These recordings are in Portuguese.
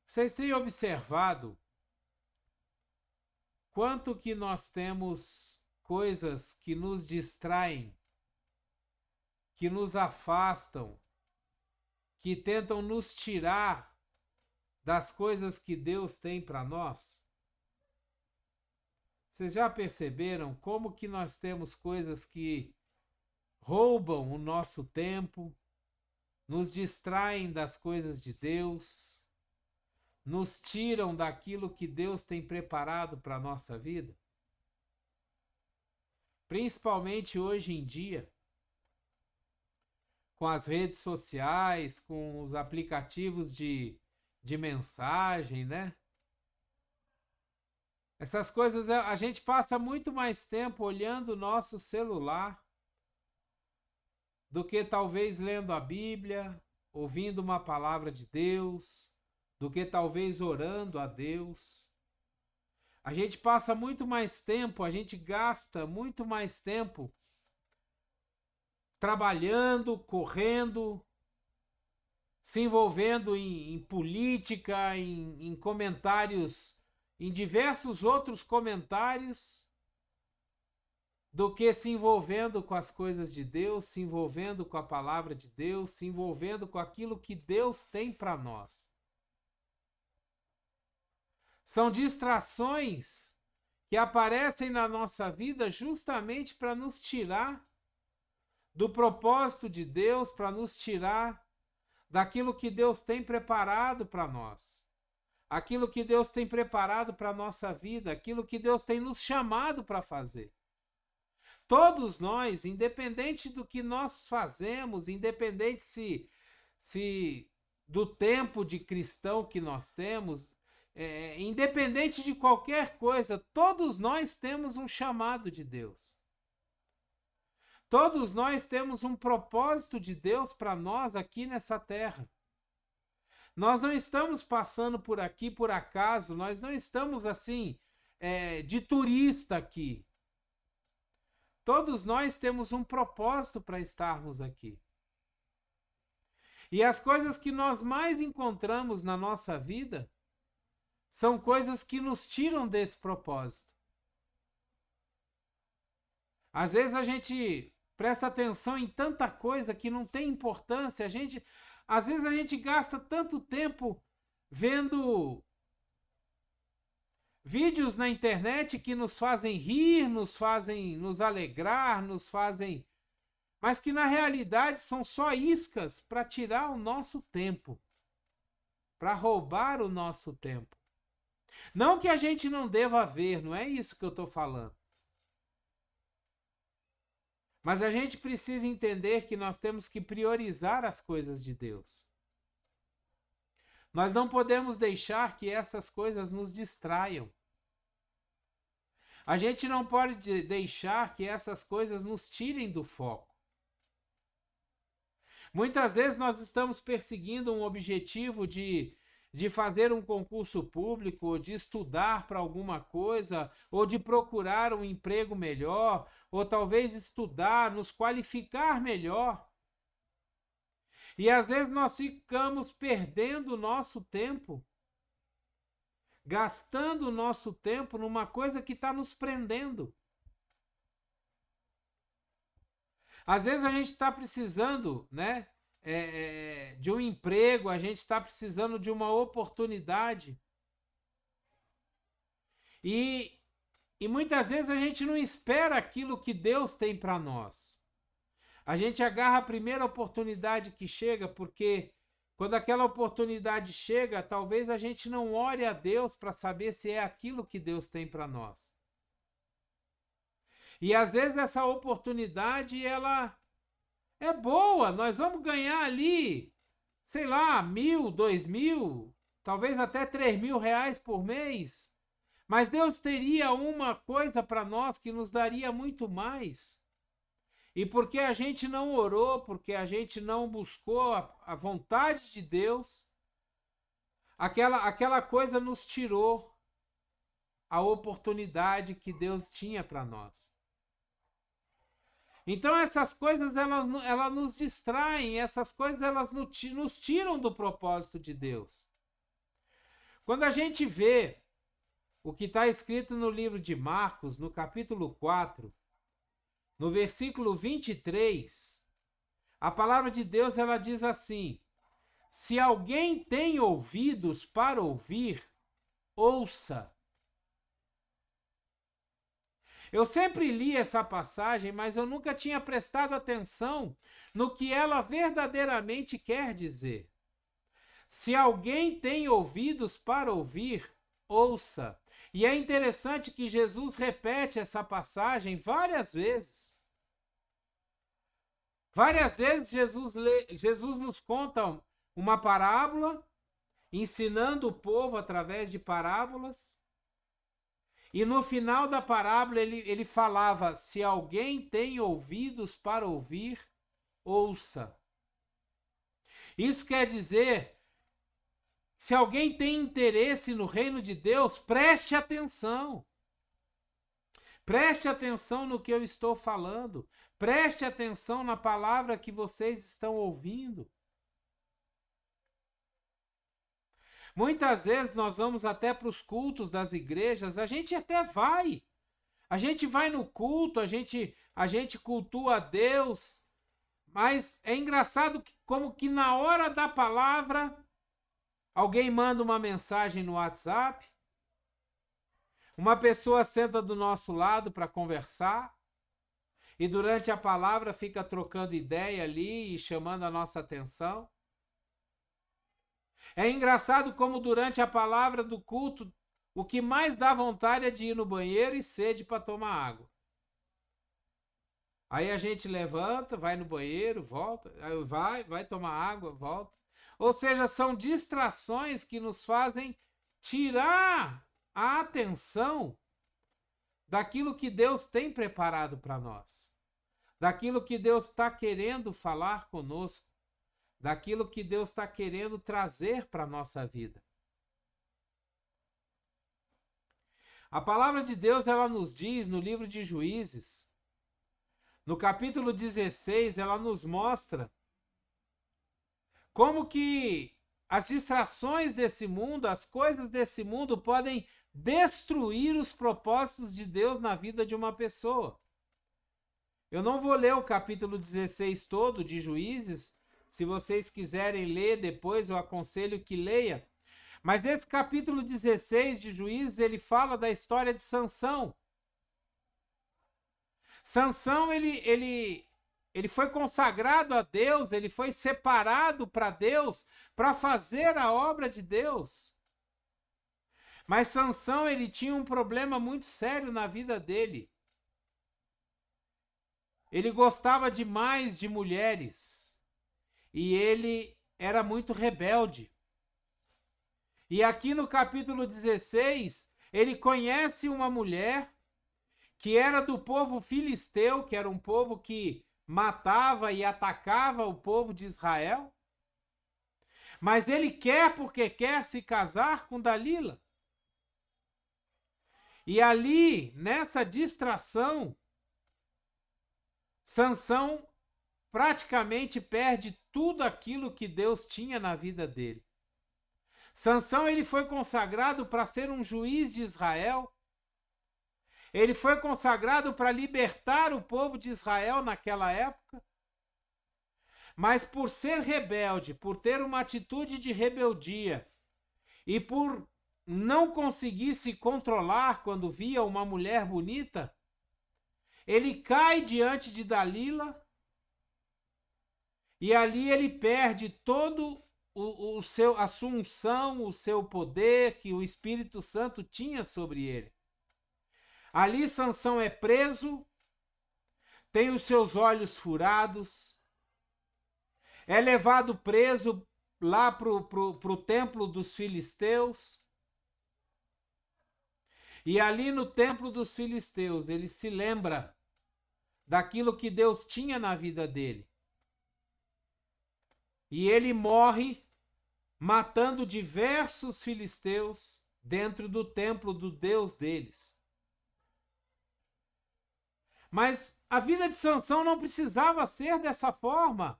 Vocês têm observado quanto que nós temos coisas que nos distraem, que nos afastam, que tentam nos tirar das coisas que Deus tem para nós? Vocês já perceberam como que nós temos coisas que roubam o nosso tempo, nos distraem das coisas de Deus, nos tiram daquilo que Deus tem preparado para a nossa vida? Principalmente hoje em dia, com as redes sociais, com os aplicativos de mensagem, né? Essas coisas, a gente passa muito mais tempo olhando o nosso celular do que talvez lendo a Bíblia, ouvindo uma palavra de Deus, do que talvez orando a Deus. A gente passa muito mais tempo, a gente gasta muito mais tempo trabalhando, correndo, se envolvendo em política, em comentários, em diversos outros comentários, do que se envolvendo com as coisas de Deus, se envolvendo com a palavra de Deus, se envolvendo com aquilo que Deus tem para nós. São distrações que aparecem na nossa vida justamente para nos tirar do propósito de Deus, para nos tirar daquilo que Deus tem preparado para nós, aquilo que Deus tem preparado para a nossa vida, aquilo que Deus tem nos chamado para fazer. Todos nós, independente do que nós fazemos, independente se do tempo de cristão que nós temos, independente de qualquer coisa, todos nós temos um chamado de Deus. Todos nós temos um propósito de Deus para nós aqui nessa terra. Nós não estamos passando por aqui por acaso, nós não estamos assim, de turista aqui. Todos nós temos um propósito para estarmos aqui. E as coisas que nós mais encontramos na nossa vida são coisas que nos tiram desse propósito. Às vezes a gente presta atenção em tanta coisa que não tem importância. Às vezes a gente gasta tanto tempo vendo vídeos na internet que nos fazem rir, nos fazem nos alegrar, mas que na realidade são só iscas para tirar o nosso tempo, para roubar o nosso tempo. Não que a gente não deva ver, não é isso que eu estou falando. Mas a gente precisa entender que nós temos que priorizar as coisas de Deus. Nós não podemos deixar que essas coisas nos distraiam. A gente não pode deixar que essas coisas nos tirem do foco. Muitas vezes nós estamos perseguindo um objetivo de fazer um concurso público, ou de estudar para alguma coisa, ou de procurar um emprego melhor, ou talvez estudar, nos qualificar melhor. E às vezes nós ficamos perdendo o nosso tempo, gastando o nosso tempo numa coisa que está nos prendendo. Às vezes a gente está precisando, né, de um emprego, a gente está precisando de uma oportunidade. E muitas vezes a gente não espera aquilo que Deus tem para nós. A gente agarra a primeira oportunidade que chega, porque quando aquela oportunidade chega, talvez a gente não ore a Deus para saber se é aquilo que Deus tem para nós. E às vezes essa oportunidade, ela é boa, nós vamos ganhar ali, sei lá, 1.000, 2.000, talvez até 3.000 reais por mês. Mas Deus teria uma coisa para nós que nos daria muito mais. E porque a gente não orou, porque a gente não buscou a vontade de Deus, aquela coisa nos tirou a oportunidade que Deus tinha para nós. Então essas coisas elas nos distraem, essas coisas elas nos tiram do propósito de Deus. Quando a gente vê o que está escrito no livro de Marcos, no capítulo 4, no versículo 23, a palavra de Deus ela diz assim: se alguém tem ouvidos para ouvir, ouça. Eu sempre li essa passagem, mas eu nunca tinha prestado atenção no que ela verdadeiramente quer dizer. Se alguém tem ouvidos para ouvir, ouça. E é interessante que Jesus repete essa passagem várias vezes. Várias vezes Jesus nos conta uma parábola, ensinando o povo através de parábolas. E no final da parábola ele falava: se alguém tem ouvidos para ouvir, ouça. Isso quer dizer, se alguém tem interesse no reino de Deus, preste atenção. Preste atenção no que eu estou falando. Preste atenção na palavra que vocês estão ouvindo. Muitas vezes nós vamos até para os cultos das igrejas, a gente até vai. A gente vai no culto, a gente cultua a Deus, mas é engraçado como que na hora da palavra, alguém manda uma mensagem no WhatsApp, uma pessoa senta do nosso lado para conversar, e durante a palavra fica trocando ideia ali e chamando a nossa atenção. É engraçado como durante a palavra do culto, o que mais dá vontade é de ir no banheiro e sede para tomar água. Aí a gente levanta, vai no banheiro, volta, vai tomar água, volta. Ou seja, são distrações que nos fazem tirar a atenção daquilo que Deus tem preparado para nós, daquilo que Deus está querendo falar conosco, daquilo que Deus está querendo trazer para a nossa vida. A palavra de Deus, ela nos diz no livro de Juízes, no capítulo 16, ela nos mostra como que as distrações desse mundo, as coisas desse mundo podem destruir os propósitos de Deus na vida de uma pessoa. Eu não vou ler o capítulo 16 todo de Juízes. Se vocês quiserem ler depois, eu aconselho que leia. Mas esse capítulo 16 de Juízes, ele fala da história de Sansão. Sansão, ele foi consagrado a Deus, ele foi separado para Deus, para fazer a obra de Deus. Mas Sansão, ele tinha um problema muito sério na vida dele. Ele gostava demais de mulheres. E ele era muito rebelde. E aqui no capítulo 16, ele conhece uma mulher que era do povo filisteu, que era um povo que matava e atacava o povo de Israel. Mas ele quer, porque quer se casar com Dalila. E ali, nessa distração, Sansão praticamente perde tudo aquilo que Deus tinha na vida dele. Sansão, ele foi consagrado para ser um juiz de Israel. Ele foi consagrado para libertar o povo de Israel naquela época. Mas por ser rebelde, por ter uma atitude de rebeldia e por não conseguir se controlar quando via uma mulher bonita, ele cai diante de Dalila e ali ele perde todo a sua unção, o seu poder que o Espírito Santo tinha sobre ele. Ali Sansão é preso, tem os seus olhos furados, é levado preso lá para o templo dos filisteus. E ali no templo dos filisteus ele se lembra daquilo que Deus tinha na vida dele. E ele morre matando diversos filisteus dentro do templo do Deus deles. Mas a vida de Sansão não precisava ser dessa forma.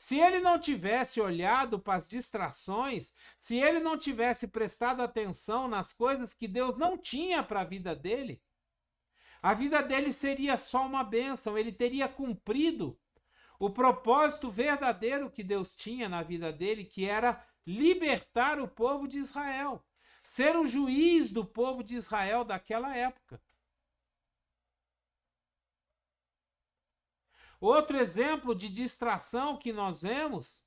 Se ele não tivesse olhado para as distrações, se ele não tivesse prestado atenção nas coisas que Deus não tinha para a vida dele, a vida dele seria só uma bênção, ele teria cumprido o propósito verdadeiro que Deus tinha na vida dele, que era libertar o povo de Israel, ser o juiz do povo de Israel daquela época. Outro exemplo de distração que nós vemos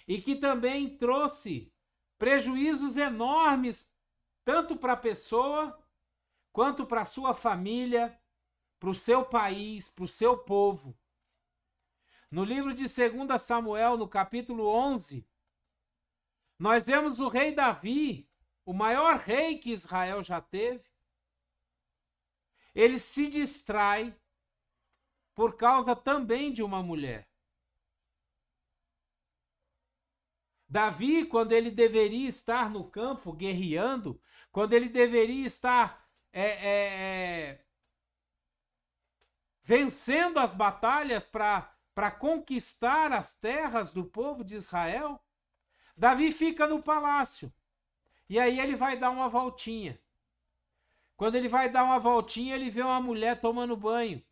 e que também trouxe prejuízos enormes tanto para a pessoa quanto para a sua família, para o seu país, para o seu povo. No livro de 2 Samuel, no capítulo 11, nós vemos o rei Davi, o maior rei que Israel já teve. Ele se distrai por causa também de uma mulher. Davi, quando ele deveria estar no campo guerreando, quando ele deveria estar vencendo as batalhas para conquistar as terras do povo de Israel, Davi fica no palácio. E aí ele vai dar uma voltinha. Quando ele vai dar uma voltinha, ele vê uma mulher tomando banho.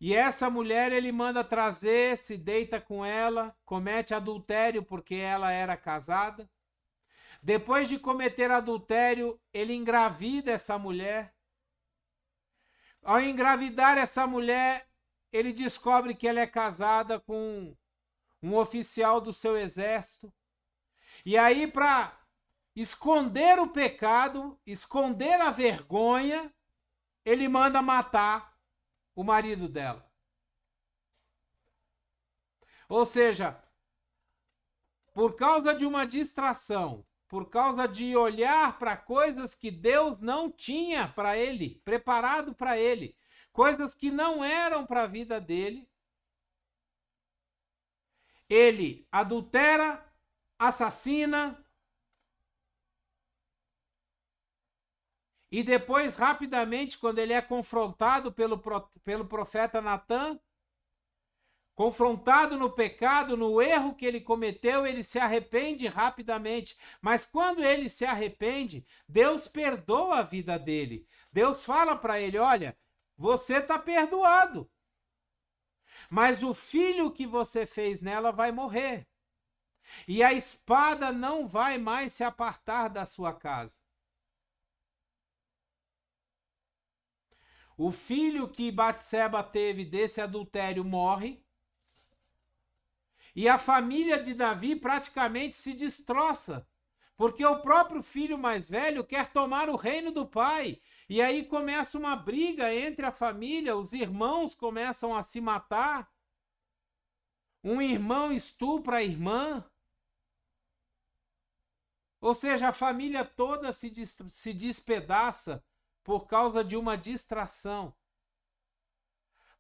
E essa mulher ele manda trazer, se deita com ela, comete adultério porque ela era casada. Depois de cometer adultério, ele engravida essa mulher. Ao engravidar essa mulher, ele descobre que ela é casada com um oficial do seu exército. E aí, para esconder o pecado, esconder a vergonha, ele manda matar o marido dela. Ou seja, por causa de uma distração, por causa de olhar para coisas que Deus não tinha para ele, preparado para ele, coisas que não eram para a vida dele, ele adultera, assassina, e depois, rapidamente, quando ele é confrontado pelo profeta Natã, confrontado no pecado, no erro que ele cometeu, ele se arrepende rapidamente. Mas quando ele se arrepende, Deus perdoa a vida dele. Deus fala para ele, olha, você está perdoado. Mas o filho que você fez nela vai morrer. E a espada não vai mais se apartar da sua casa. O filho que Batseba teve desse adultério morre. E a família de Davi praticamente se destroça. Porque o próprio filho mais velho quer tomar o reino do pai. E aí começa uma briga entre a família, os irmãos começam a se matar. Um irmão estupra a irmã. Ou seja, a família toda se despedaça por causa de uma distração.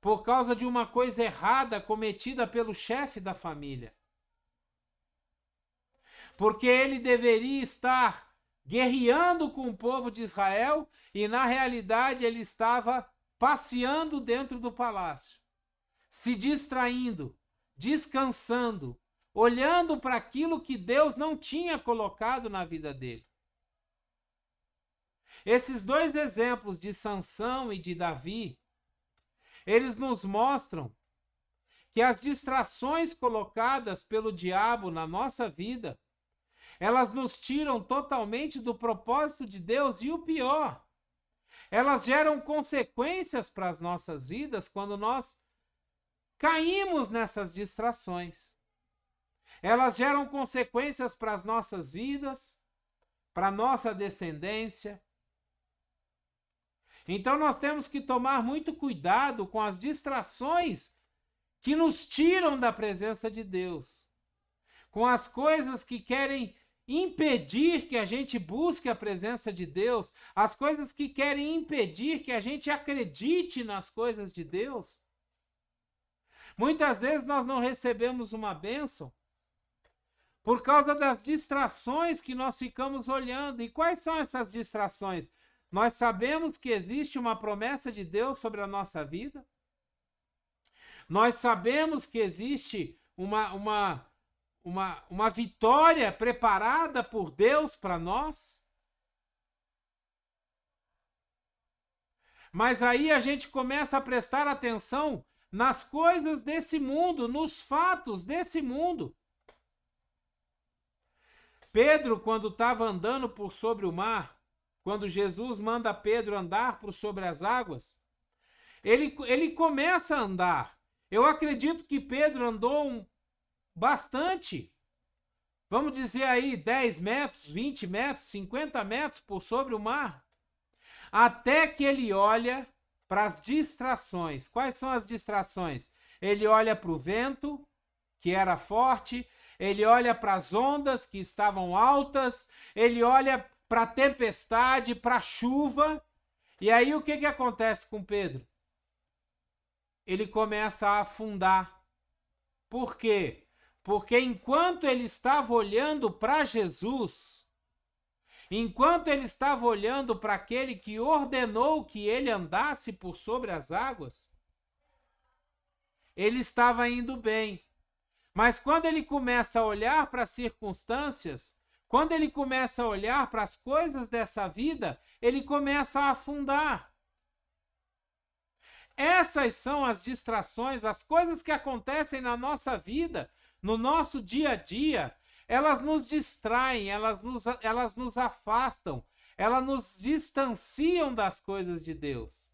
Por causa de uma coisa errada cometida pelo chefe da família. Porque ele deveria estar guerreando com o povo de Israel e, na realidade, ele estava passeando dentro do palácio, se distraindo, descansando, olhando para aquilo que Deus não tinha colocado na vida dele. Esses dois exemplos de Sansão e de Davi, eles nos mostram que as distrações colocadas pelo diabo na nossa vida, elas nos tiram totalmente do propósito de Deus e o pior, elas geram consequências para as nossas vidas quando nós caímos nessas distrações. Elas geram consequências para as nossas vidas, para a nossa descendência. Então nós temos que tomar muito cuidado com as distrações que nos tiram da presença de Deus, com as coisas que querem impedir que a gente busque a presença de Deus, as coisas que querem impedir que a gente acredite nas coisas de Deus. Muitas vezes nós não recebemos uma bênção por causa das distrações que nós ficamos olhando. E quais são essas distrações? Nós sabemos que existe uma promessa de Deus sobre a nossa vida. Nós sabemos que existe uma vitória preparada por Deus para nós. Mas aí a gente começa a prestar atenção nas coisas desse mundo, nos fatos desse mundo. Pedro, quando estava andando por sobre o mar, quando Jesus manda Pedro andar por sobre as águas, ele começa a andar. Eu acredito que Pedro andou bastante. Vamos dizer aí 10 metros, 20 metros, 50 metros por sobre o mar. Até que ele olha para as distrações. Quais são as distrações? Ele olha para o vento, que era forte, ele olha para as ondas que estavam altas, ele olha para a tempestade, para a chuva. E aí o que acontece com Pedro? Ele começa a afundar. Por quê? Porque enquanto ele estava olhando para Jesus, enquanto ele estava olhando para aquele que ordenou que ele andasse por sobre as águas, ele estava indo bem. Mas quando ele começa a olhar para as circunstâncias, quando ele começa a olhar para as coisas dessa vida, ele começa a afundar. Essas são as distrações, as coisas que acontecem na nossa vida, no nosso dia a dia. Elas nos distraem, elas nos afastam, elas nos distanciam das coisas de Deus.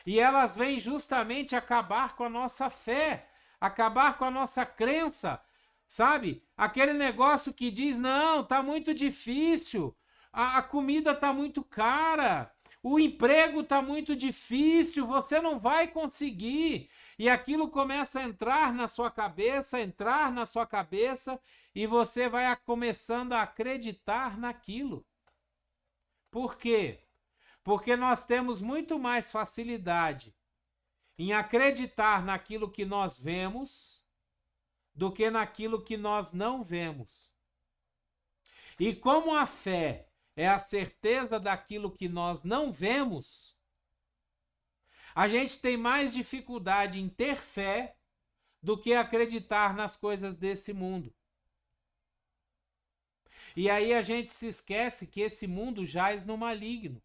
E elas vêm justamente acabar com a nossa fé, acabar com a nossa crença, sabe? Aquele negócio que diz, não, tá muito difícil, a comida tá muito cara, o emprego tá muito difícil, você não vai conseguir. E aquilo começa a entrar na sua cabeça, e você vai começando a acreditar naquilo. Por quê? Porque nós temos muito mais facilidade em acreditar naquilo que nós vemos do que naquilo que nós não vemos. E como a fé é a certeza daquilo que nós não vemos, a gente tem mais dificuldade em ter fé do que acreditar nas coisas desse mundo. E aí a gente se esquece que esse mundo jaz no maligno.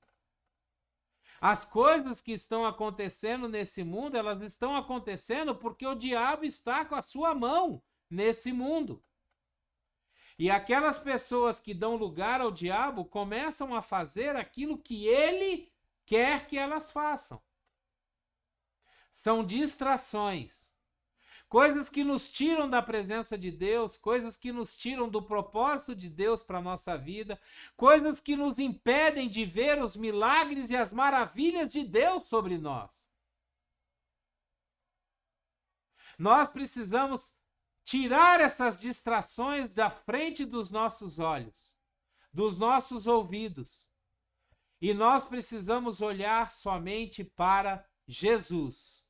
As coisas que estão acontecendo nesse mundo, elas estão acontecendo porque o diabo está com a sua mão nesse mundo. E aquelas pessoas que dão lugar ao diabo começam a fazer aquilo que ele quer que elas façam. São distrações. Coisas que nos tiram da presença de Deus, coisas que nos tiram do propósito de Deus para a nossa vida, coisas que nos impedem de ver os milagres e as maravilhas de Deus sobre nós. Nós precisamos tirar essas distrações da frente dos nossos olhos, dos nossos ouvidos. E nós precisamos olhar somente para Jesus.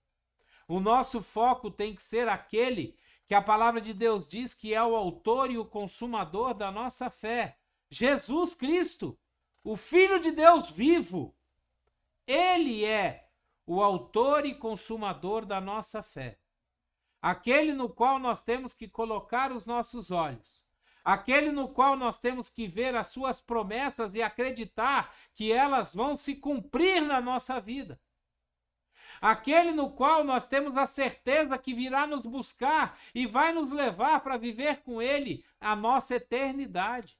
O nosso foco tem que ser aquele que a palavra de Deus diz que é o autor e o consumador da nossa fé. Jesus Cristo, o Filho de Deus vivo. Ele é o autor e consumador da nossa fé. Aquele no qual nós temos que colocar os nossos olhos. Aquele no qual nós temos que ver as suas promessas e acreditar que elas vão se cumprir na nossa vida. Aquele no qual nós temos a certeza que virá nos buscar e vai nos levar para viver com Ele a nossa eternidade.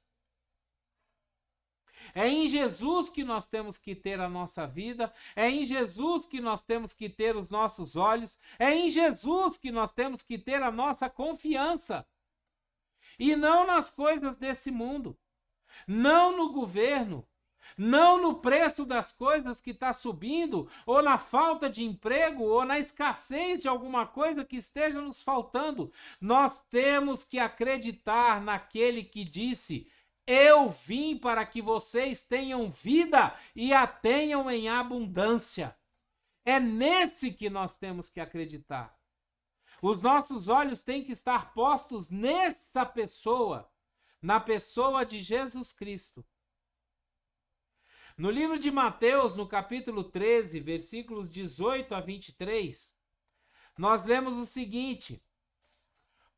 É em Jesus que nós temos que ter a nossa vida, é em Jesus que nós temos que ter os nossos olhos, é em Jesus que nós temos que ter a nossa confiança. E não nas coisas desse mundo, não no governo, não no preço das coisas que está subindo, ou na falta de emprego, ou na escassez de alguma coisa que esteja nos faltando. Nós temos que acreditar naquele que disse: eu vim para que vocês tenham vida e a tenham em abundância. É nesse que nós temos que acreditar. Os nossos olhos têm que estar postos nessa pessoa, na pessoa de Jesus Cristo. No livro de Mateus, no capítulo 13, versículos 18 a 23, nós lemos o seguinte: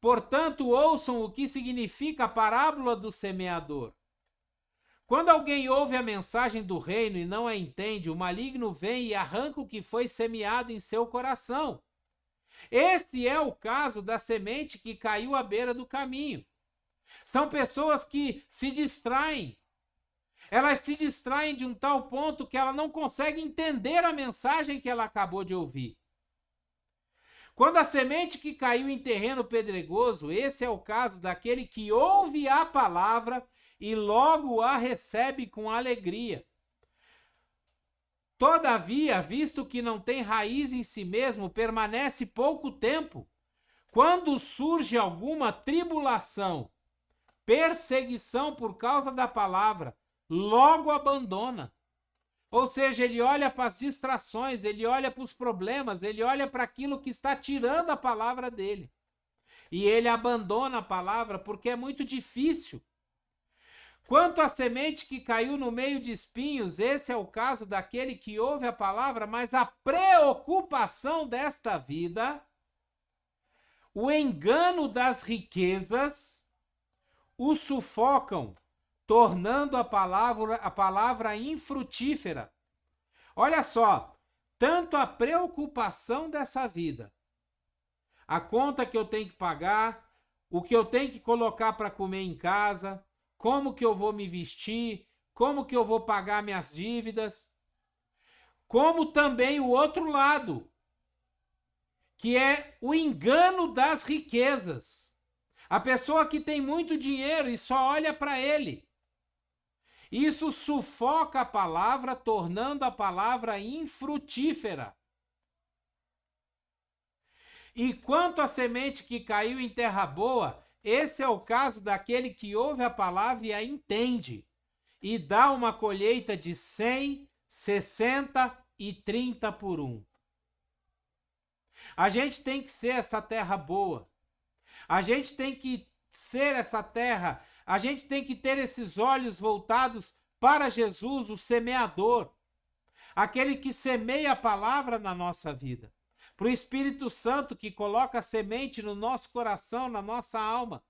portanto, ouçam o que significa a parábola do semeador. Quando alguém ouve a mensagem do reino e não a entende, o maligno vem e arranca o que foi semeado em seu coração. Esse é o caso da semente que caiu à beira do caminho. São pessoas que se distraem. Elas se distraem de um tal ponto que ela não consegue entender a mensagem que ela acabou de ouvir. Quando a semente que caiu em terreno pedregoso, esse é o caso daquele que ouve a palavra e logo a recebe com alegria. Todavia, visto que não tem raiz em si mesmo, permanece pouco tempo. Quando surge alguma tribulação, perseguição por causa da palavra, logo abandona. Ou seja, ele olha para as distrações, ele olha para os problemas, ele olha para aquilo que está tirando a palavra dele. E ele abandona a palavra porque é muito difícil. Quanto à semente que caiu no meio de espinhos, esse é o caso daquele que ouve a palavra, mas a preocupação desta vida, o engano das riquezas, o sufocam, tornando a palavra infrutífera. Olha só, tanto a preocupação dessa vida, a conta que eu tenho que pagar, o que eu tenho que colocar para comer em casa, como que eu vou me vestir, como que eu vou pagar minhas dívidas, como também o outro lado, que é o engano das riquezas. A pessoa que tem muito dinheiro e só olha para ele. Isso sufoca a palavra, tornando a palavra infrutífera. E quanto à semente que caiu em terra boa, esse é o caso daquele que ouve a palavra e a entende, e dá uma colheita de 100, 60 e 30 por 1. A gente tem que ser essa terra boa. A gente tem que ser essa terra. A gente tem que ter esses olhos voltados para Jesus, o semeador, aquele que semeia a palavra na nossa vida. Para o Espírito Santo que coloca a semente no nosso coração, na nossa alma,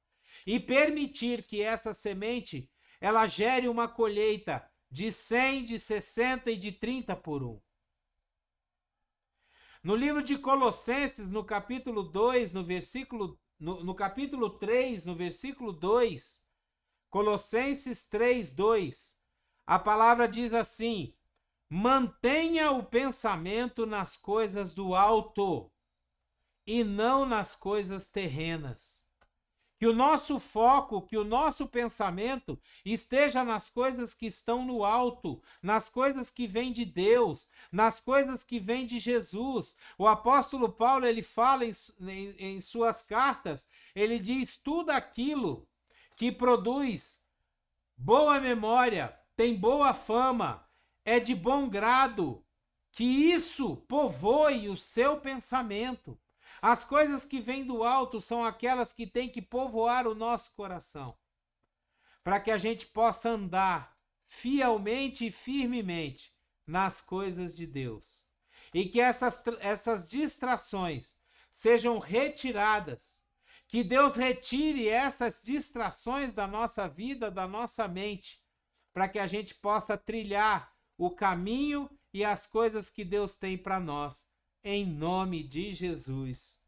e permitir que essa semente ela gere uma colheita de 100, de 60 e de 30 por 1. No livro de Colossenses, no capítulo 2, no capítulo 3, no versículo 2, Colossenses 3, 2, a palavra diz assim: mantenha o pensamento nas coisas do alto e não nas coisas terrenas. Que o nosso foco, que o nosso pensamento esteja nas coisas que estão no alto, nas coisas que vêm de Deus, nas coisas que vêm de Jesus. O apóstolo Paulo, ele fala em suas cartas, ele diz tudo aquilo que produz boa memória, tem boa fama, é de bom grado, que isso povoe o seu pensamento. As coisas que vêm do alto são aquelas que têm que povoar o nosso coração, para que a gente possa andar fielmente e firmemente nas coisas de Deus. E que essas distrações sejam retiradas, que Deus retire essas distrações da nossa vida, da nossa mente, para que a gente possa trilhar o caminho e as coisas que Deus tem para nós. Em nome de Jesus.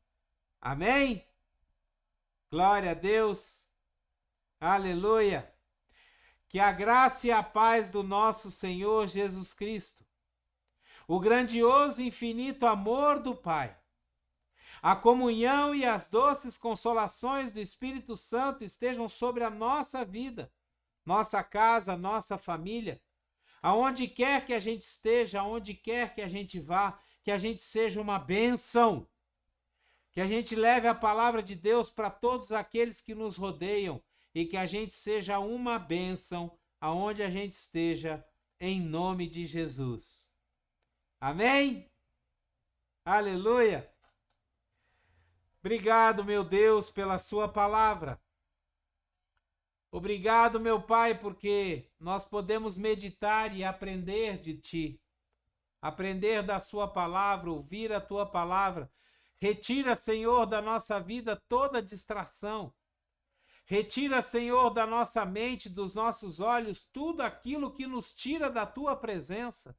Amém? Glória a Deus. Aleluia. Que a graça e a paz do nosso Senhor Jesus Cristo, o grandioso e infinito amor do Pai, a comunhão e as doces consolações do Espírito Santo estejam sobre a nossa vida, nossa casa, nossa família, aonde quer que a gente esteja, aonde quer que a gente vá, que a gente seja uma bênção, que a gente leve a palavra de Deus para todos aqueles que nos rodeiam e que a gente seja uma bênção aonde a gente esteja, em nome de Jesus. Amém? Aleluia! Obrigado, meu Deus, pela sua palavra. Obrigado, meu Pai, porque nós podemos meditar e aprender de Ti. Aprender da sua palavra, ouvir a tua palavra, Retira, Senhor, da nossa vida toda distração. Retira, Senhor, da nossa mente, dos nossos olhos, tudo aquilo que nos tira da tua presença.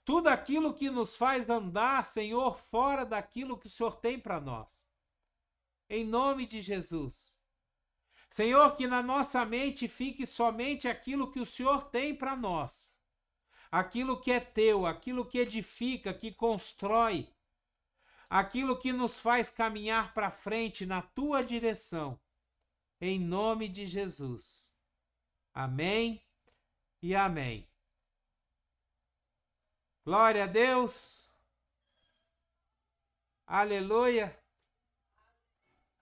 Tudo aquilo que nos faz andar, Senhor, fora daquilo que o Senhor tem para nós. Em nome de Jesus. Senhor, que na nossa mente fique somente aquilo que o Senhor tem para nós. Aquilo que é teu, aquilo que edifica, que constrói, aquilo que nos faz caminhar para frente na tua direção. Em nome de Jesus. Amém e amém. Glória a Deus. Aleluia.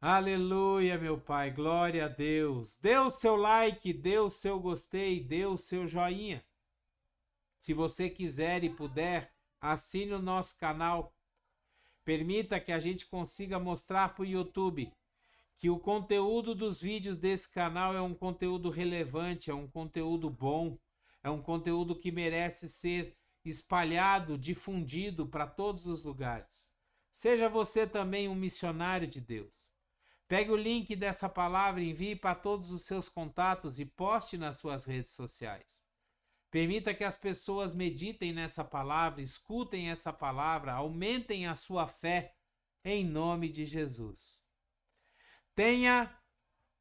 Aleluia, meu Pai. Glória a Deus. Dê o seu like, dê o seu gostei, dê o seu joinha. Se você quiser e puder, assine o nosso canal. Permita que a gente consiga mostrar para o YouTube que o conteúdo dos vídeos desse canal é um conteúdo relevante, é um conteúdo bom, é um conteúdo que merece ser espalhado, difundido para todos os lugares. Seja você também um missionário de Deus. Pegue o link dessa palavra, envie para todos os seus contatos e poste nas suas redes sociais. Permita que as pessoas meditem nessa palavra, escutem essa palavra, aumentem a sua fé, em nome de Jesus. Tenha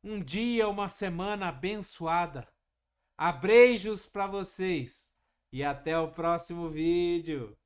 um dia, uma semana abençoada. Abreijos para vocês e até o próximo vídeo.